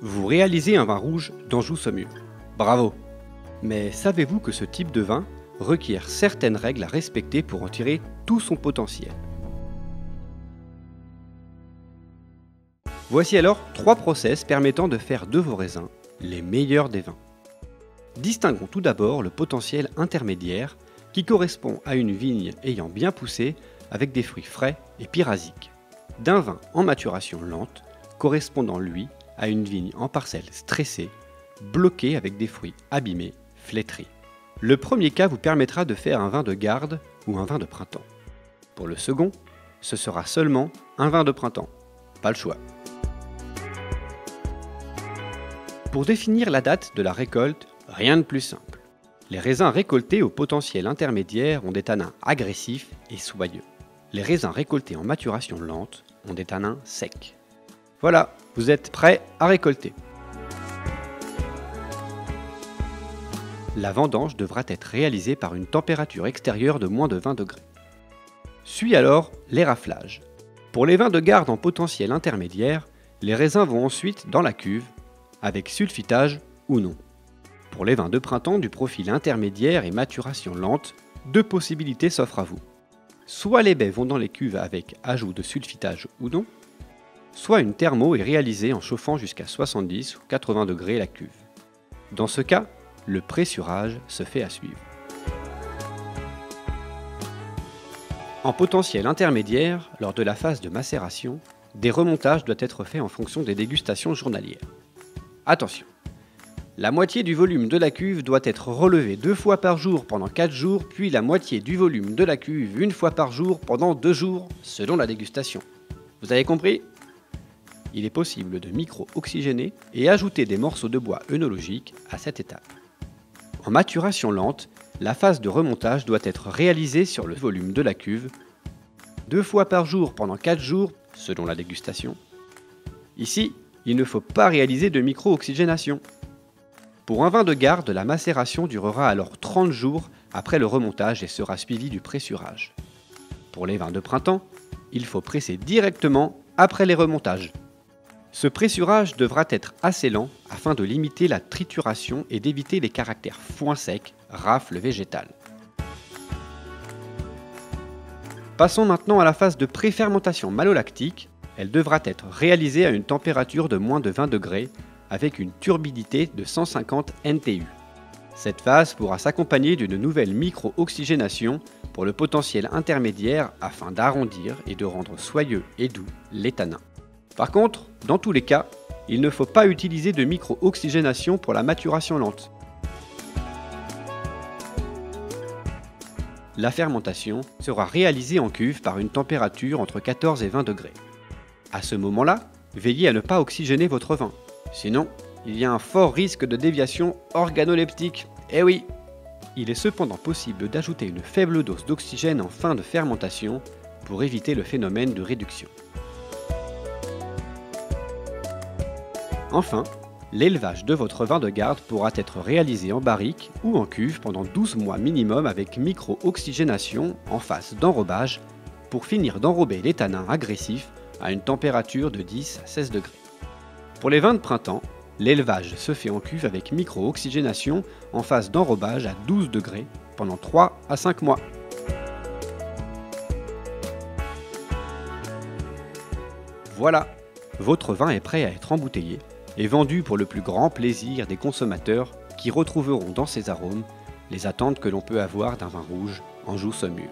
Vous réalisez un vin rouge d'Anjou-Saumur. Bravo! Mais savez-vous que ce type de vin requiert certaines règles à respecter pour en tirer tout son potentiel? Voici alors 3 process permettant de faire de vos raisins les meilleurs des vins. Distinguons tout d'abord le potentiel intermédiaire qui correspond à une vigne ayant bien poussé avec des fruits frais et pyrrhasiques, d'un vin en maturation lente correspondant lui à une vigne en parcelle stressée, bloquée avec des fruits abîmés, flétris. Le premier cas vous permettra de faire un vin de garde ou un vin de printemps. Pour le second, ce sera seulement un vin de printemps. Pas le choix. Pour définir la date de la récolte, rien de plus simple. Les raisins récoltés au potentiel intermédiaire ont des tanins agressifs et soyeux. Les raisins récoltés en maturation lente ont des tanins secs. Voilà, vous êtes prêts à récolter. La vendange devra être réalisée par une température extérieure de moins de 20 degrés. Suit alors l'éraflage. Pour les vins de garde en potentiel intermédiaire, les raisins vont ensuite dans la cuve, avec sulfitage ou non. Pour les vins de printemps du profil intermédiaire et maturation lente, 2 possibilités s'offrent à vous. Soit les baies vont dans les cuves avec ajout de sulfitage ou non, soit une thermo est réalisée en chauffant jusqu'à 70 ou 80 degrés la cuve. Dans ce cas, le pressurage se fait à suivre. En potentiel intermédiaire, lors de la phase de macération, des remontages doivent être faits en fonction des dégustations journalières. Attention, la moitié du volume de la cuve doit être relevée 2 fois par jour pendant 4 jours, puis la moitié du volume de la cuve 1 fois par jour pendant 2 jours, selon la dégustation. Vous avez compris ? Il est possible de micro-oxygéner et ajouter des morceaux de bois œnologiques à cette étape. En maturation lente, la phase de remontage doit être réalisée sur le volume de la cuve 2 fois par jour pendant 4 jours, selon la dégustation. Ici, il ne faut pas réaliser de micro-oxygénation. Pour un vin de garde, la macération durera alors 30 jours après le remontage et sera suivie du pressurage. Pour les vins de printemps, il faut presser directement après les remontages. Ce pressurage devra être assez lent afin de limiter la trituration et d'éviter les caractères foin sec, rafle végétale. Passons maintenant à la phase de préfermentation malolactique. Elle devra être réalisée à une température de moins de 20 degrés avec une turbidité de 150 NTU. Cette phase pourra s'accompagner d'une nouvelle micro-oxygénation pour le potentiel intermédiaire afin d'arrondir et de rendre soyeux et doux les tanins. Par contre, dans tous les cas, il ne faut pas utiliser de micro-oxygénation pour la maturation lente. La fermentation sera réalisée en cuve par une température entre 14 et 20 degrés. À ce moment-là, veillez à ne pas oxygéner votre vin. Sinon, il y a un fort risque de déviation organoleptique. Eh oui! Il est cependant possible d'ajouter une faible dose d'oxygène en fin de fermentation pour éviter le phénomène de réduction. Enfin, l'élevage de votre vin de garde pourra être réalisé en barrique ou en cuve pendant 12 mois minimum avec micro-oxygénation en phase d'enrobage pour finir d'enrober les tanins agressifs à une température de 10 à 16 degrés. Pour les vins de printemps, l'élevage se fait en cuve avec micro-oxygénation en phase d'enrobage à 12 degrés pendant 3 à 5 mois. Voilà, votre vin est prêt à être embouteillé et vendu pour le plus grand plaisir des consommateurs qui retrouveront dans ses arômes les attentes que l'on peut avoir d'un vin rouge Anjou-Saumur.